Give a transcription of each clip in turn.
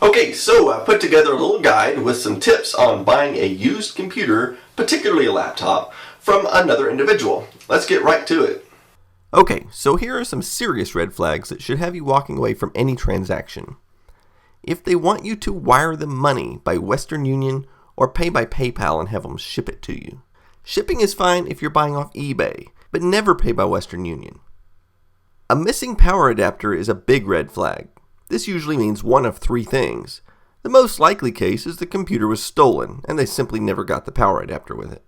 Okay, so I put together a little guide with some tips on buying a used computer, particularly a laptop, from another individual. Let's get right to it. Okay, so here are some serious red flags that should have you walking away from any transaction. If they want you to wire them money by Western Union or pay by PayPal and have them ship it to you. Shipping is fine if you're buying off eBay, but never pay by Western Union. A missing power adapter is a big red flag. This usually means one of three things. The most likely case is the computer was stolen and they simply never got the power adapter with it.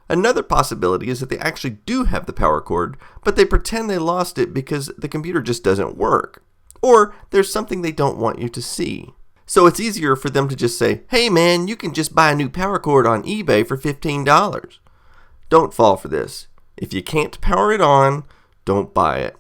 Another possibility is that they actually do have the power cord, but they pretend they lost it because the computer just doesn't work. Or there's something they don't want you to see. So it's easier for them to just say, "Hey man, you can just buy a new power cord on eBay for $15. Don't fall for this. If you can't power it on, don't buy it.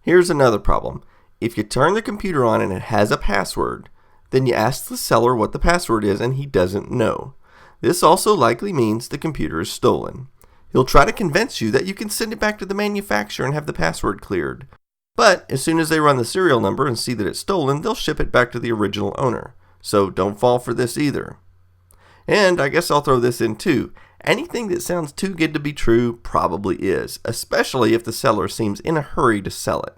Here's another problem. If you turn the computer on and it has a password, then you ask the seller what the password is and he doesn't know. This also likely means the computer is stolen. He'll try to convince you that you can send it back to the manufacturer and have the password cleared. But as soon as they run the serial number and see that it's stolen, they'll ship it back to the original owner. So don't fall for this either. And I guess I'll throw this in too. Anything that sounds too good to be true probably is, especially if the seller seems in a hurry to sell it.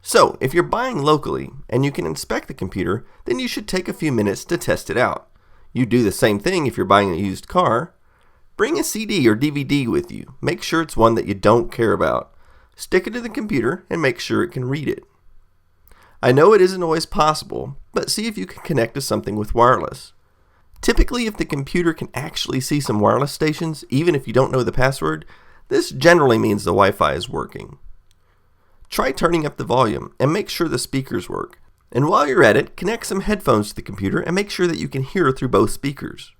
So, if you're buying locally and you can inspect the computer, then you should take a few minutes to test it out. You do the same thing if you're buying a used car. Bring a CD or DVD with you. Make sure it's one that you don't care about. Stick it to the computer and make sure it can read it. I know it isn't always possible, but see if you can connect to something with wireless. Typically, if the computer can actually see some wireless stations, even if you don't know the password, this generally means the Wi-Fi is working. Try turning up the volume and make sure the speakers work. And while you're at it, connect some headphones to the computer and make sure that you can hear through both speakers.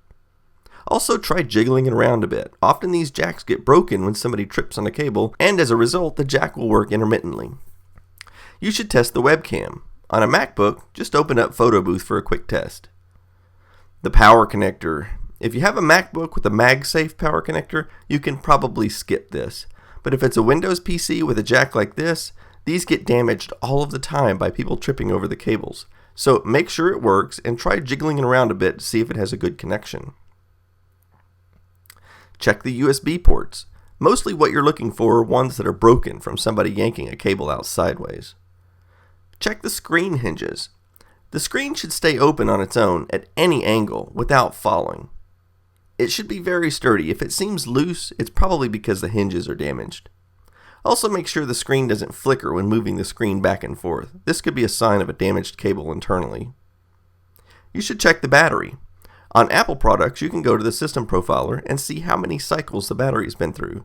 Also try jiggling it around a bit. Often these jacks get broken when somebody trips on a cable, and as a result, the jack will work intermittently. You should test the webcam. On a MacBook, just open up PhotoBooth for a quick test. The power connector. If you have a MacBook with a MagSafe power connector, you can probably skip this. But if it's a Windows PC with a jack like this, these get damaged all of the time by people tripping over the cables. So make sure it works and try jiggling it around a bit to see if it has a good connection. Check the USB ports. Mostly what you're looking for are ones that are broken from somebody yanking a cable out sideways. Check the screen hinges. The screen should stay open on its own at any angle without falling. It should be very sturdy. If it seems loose, it's probably because the hinges are damaged. Also make sure the screen doesn't flicker when moving the screen back and forth. This could be a sign of a damaged cable internally. You should check the battery. On Apple products, you can go to the System Profiler and see how many cycles the battery's been through.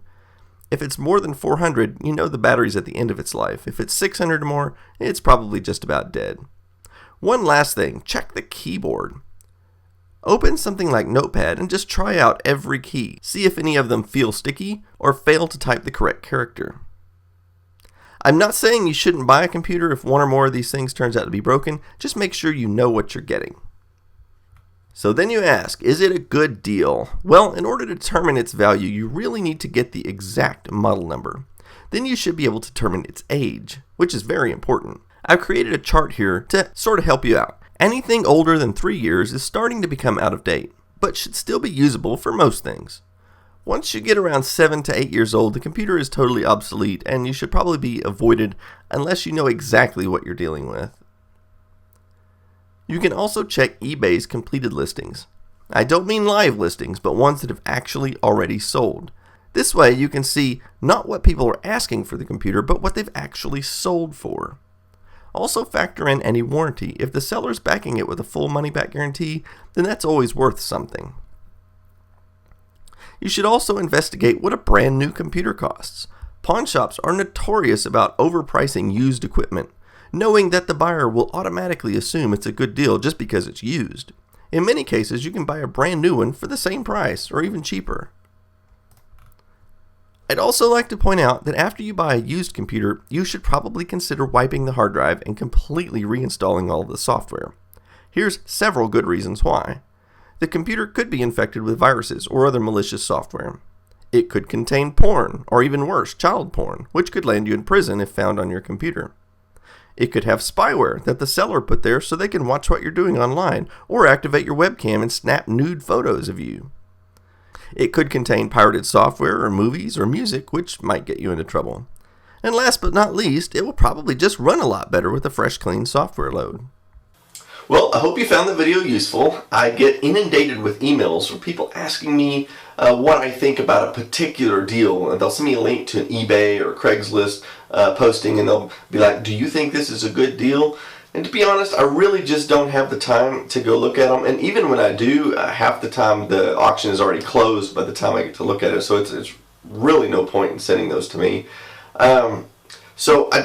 If it's more than 400, you know the battery's at the end of its life. If it's 600 or more, it's probably just about dead. One last thing, check the keyboard. Open something like Notepad and just try out every key. See if any of them feel sticky or fail to type the correct character. I'm not saying you shouldn't buy a computer if one or more of these things turns out to be broken. Just make sure you know what you're getting. So then you ask, is it a good deal? Well, in order to determine its value, you really need to get the exact model number. Then you should be able to determine its age, which is very important. I've created a chart here to sort of help you out. Anything older than 3 years is starting to become out of date, but should still be usable for most things. Once you get around 7 to 8 years old, the computer is totally obsolete and you should probably be avoided unless you know exactly what you're dealing with. You can also check eBay's completed listings. I don't mean live listings, but ones that have actually already sold. This way you can see not what people are asking for the computer, but what they've actually sold for. Also factor in any warranty. If the seller's backing it with a full money-back guarantee, then that's always worth something. You should also investigate what a brand new computer costs. Pawn shops are notorious about overpricing used equipment, knowing that the buyer will automatically assume it's a good deal just because it's used. In many cases, you can buy a brand new one for the same price or even cheaper. I'd also like to point out that after you buy a used computer, you should probably consider wiping the hard drive and completely reinstalling all of the software. Here's several good reasons why. The computer could be infected with viruses or other malicious software. It could contain porn, or even worse, child porn, which could land you in prison if found on your computer. It could have spyware that the seller put there so they can watch what you're doing online, or activate your webcam and snap nude photos of you. It could contain pirated software or movies or music, which might get you into trouble. And last but not least, it will probably just run a lot better with a fresh, clean software load. Well, I hope you found the video useful. I get inundated with emails from people asking me what I think about a particular deal. They'll send me a link to an eBay or Craigslist posting, and they'll be like, do you think this is a good deal? And to be honest, I really just don't have the time to go look at them. And even when I do, half the time the auction is already closed by the time I get to look at it. So it's really no point in sending those to me. So I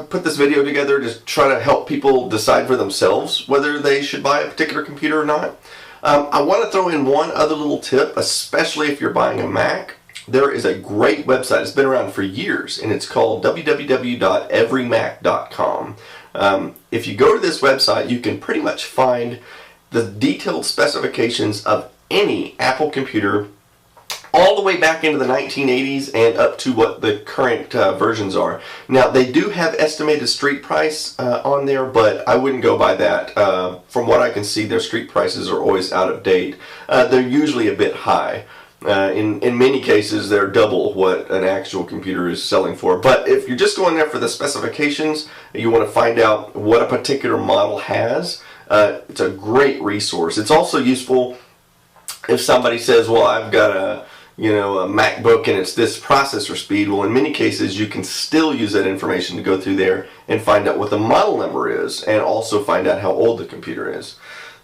put this video together to try to help people decide for themselves whether they should buy a particular computer or not. I want to throw in one other little tip, especially if you're buying a Mac. There is a great website. It's been around for years, and it's called www.everymac.com. If you go to this website, you can pretty much find the detailed specifications of any Apple computer all the way back into the 1980s and up to what the current versions are. Now, they do have estimated street price on there, but I wouldn't go by that. From what I can see, their street prices are always out of date. They're usually a bit high. In many cases, they're double what an actual computer is selling for. But if you're just going there for the specifications, you want to find out what a particular model has, it's a great resource. It's also useful if somebody says, well, I've got a MacBook and it's this processor speed. Well, in many cases, you can still use that information to go through there and find out what the model number is, and also find out how old the computer is.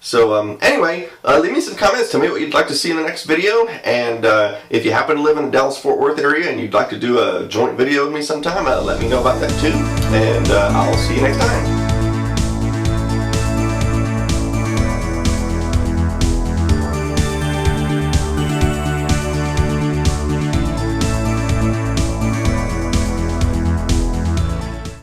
So anyway, leave me some comments. Tell me what you'd like to see in the next video. And if you happen to live in the Dallas-Fort Worth area and you'd like to do a joint video with me sometime, let me know about that too. And I'll see you next time.